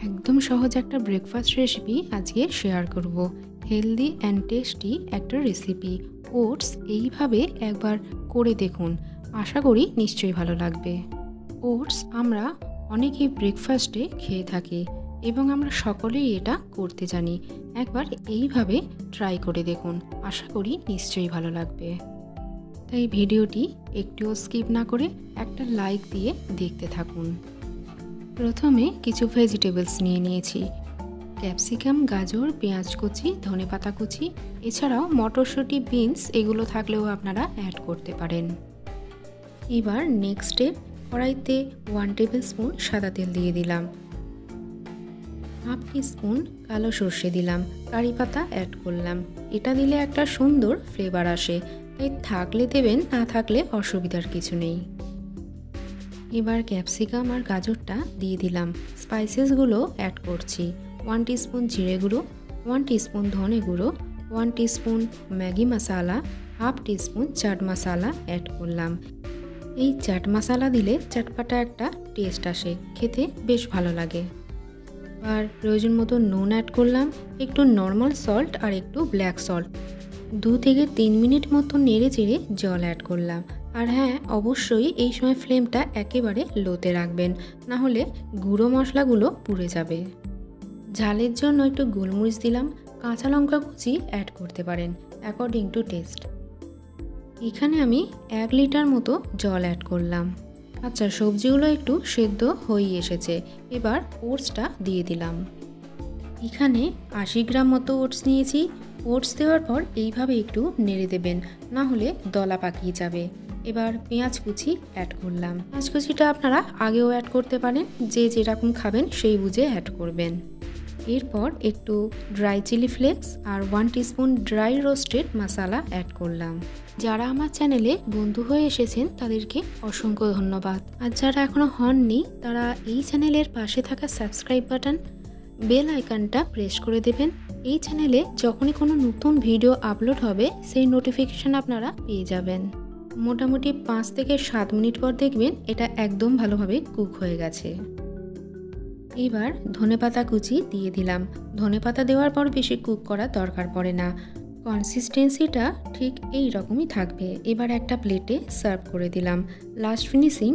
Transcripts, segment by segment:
একদম সহজ একটা ব্রেকফাস্ট রেসিপি আজকে শেয়ার করব। হেলদি অ্যান্ড টেস্টি একটা রেসিপি ওটস। এইভাবে একবার করে দেখুন, আশা করি নিশ্চয়ই ভালো লাগবে। ওটস আমরা অনেকেই ব্রেকফাস্টে খেয়ে থাকি এবং আমরা সকলেই এটা করতে জানি। একবার এইভাবে ট্রাই করে দেখুন, আশা করি নিশ্চয়ই ভালো লাগবে। তাই ভিডিওটি একটুও স্কিপ না করে একটা লাইক দিয়ে দেখতে থাকুন। প্রথমে কিছু ভেজিটেবলস নিয়ে নিয়েছি। ক্যাপসিকাম, গাজর, পেঁয়াজ কুচি, ধনেপাতা কুচি, এছাড়াও মটরশুঁটি, বিনস এগুলো থাকলেও আপনারা অ্যাড করতে পারেন। এবার নেক্সট স্টেপ, কড়াইতে 1 টেবিল স্পুন সাদা তেল দিয়ে দিলাম, হাফ টিস্পুন কালো সর্ষে দিলাম, কারি পাতা অ্যাড করলাম। এটা দিলে একটা সুন্দর ফ্লেভার আসে, তাই থাকলে দেবেন, না থাকলে অসুবিধার কিছু নেই। এবার ক্যাপসিকাম আর গাজরটা দিয়ে দিলাম। স্পাইসেসগুলো অ্যাড করছি। 1 টিস্পুন জিরে গুঁড়ো, 1 টিস্পুন ধনে গুঁড়ো, 1 টিস্পুন ম্যাগি মশলা, half teaspoon chaat masala add করলাম। এই চাট মশলা দিলে চটপাটা একটা টেস্ট আসে, খেতে বেশ ভালো লাগে। আর প্রয়োজন মতো নুন অ্যাড করলাম, একটু নর্মাল সল্ট আর একটু ব্ল্যাক সল্ট। 2 থেকে 3 মিনিট মতো নেড়ে চেড়ে জল অ্যাড করলাম। আর হ্যাঁ, অবশ্যই এই সময় ফ্লেমটা একেবারে লোতে রাখবেন, না হলে গুঁড়ো মশলাগুলো পুড়ে যাবে। ঝালের জন্য একটু গোলমরিচ দিলাম, কাঁচা লঙ্কা কুচি অ্যাড করতে পারেন অ্যাকর্ডিং টু টেস্ট। এখানে আমি 1 লিটার মতো জল অ্যাড করলাম। আচ্ছা, সবজিগুলো একটু সেদ্ধ হয়ে এসেছে, এবার ওটসটা দিয়ে দিলাম। এখানে 80 গ্রাম মতো ওটস নিয়েছি। ওটস দেওয়ার পর এইভাবে একটু নেড়ে দেবেন, না হলে দলা পাকিয়ে যাবে। এবার পেঁয়াজ কুচি অ্যাড করলাম। পেঁয়াজ কুচিটা আপনারা আগেও অ্যাড করতে পারেন, যে যেরকম খাবেন সেই বুঝে অ্যাড করবেন। এরপর একটু ড্রাই চিলি ফ্লেক্স আর 1 টিস্পুন ড্রাই রোস্টেড মশলা অ্যাড করলাম। যারা আমার চ্যানেলে বন্ধু হয়ে এসেছেন তাদেরকে অসংখ্য ধন্যবাদ, আর যারা এখনও হননি তারা এই চ্যানেলের পাশে থাকা সাবস্ক্রাইব বাটন, বেল আইকনটা প্রেস করে দেবেন। এই চ্যানেলে যখনই কোনো নতুন ভিডিও আপলোড হবে সেই নোটিফিকেশান আপনারা পেয়ে যাবেন। মোটামুটি 5 থেকে 7 মিনিট পর দেখবেন এটা একদম ভালোভাবে কুক হয়ে গেছে। এবার ধনেপাতা কুচি দিয়ে দিলাম। ধনেপাতা দেওয়ার পর বেশি কুক করার দরকার পড়ে না, কনসিস্টেন্সিটা ঠিক এই রকমই থাকবে। এবার একটা প্লেটে সার্ভ করে দিলাম। লাস্ট ফিনিশিং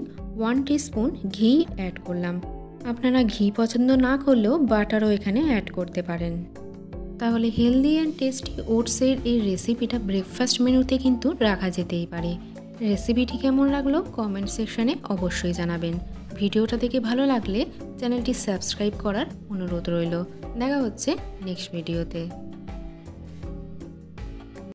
1 টিস্পুন ঘি অ্যাড করলাম। আপনারা ঘি পছন্দ না করলেও বাটারও এখানে অ্যাড করতে পারেন। তাহলে হেলদি অ্যান্ড টেস্টি ওটসের এই রেসিপিটা ব্রেকফাস্ট মেনুতে কিন্তু রাখা যেতেই পারে। রেসিপিটি কেমন লাগলো কমেন্ট সেকশানে অবশ্যই জানাবেন। ভিডিওটা দেখে ভালো লাগলে চ্যানেলটি সাবস্ক্রাইব করার অনুরোধ রইল। দেখা হচ্ছে নেক্সট ভিডিওতে।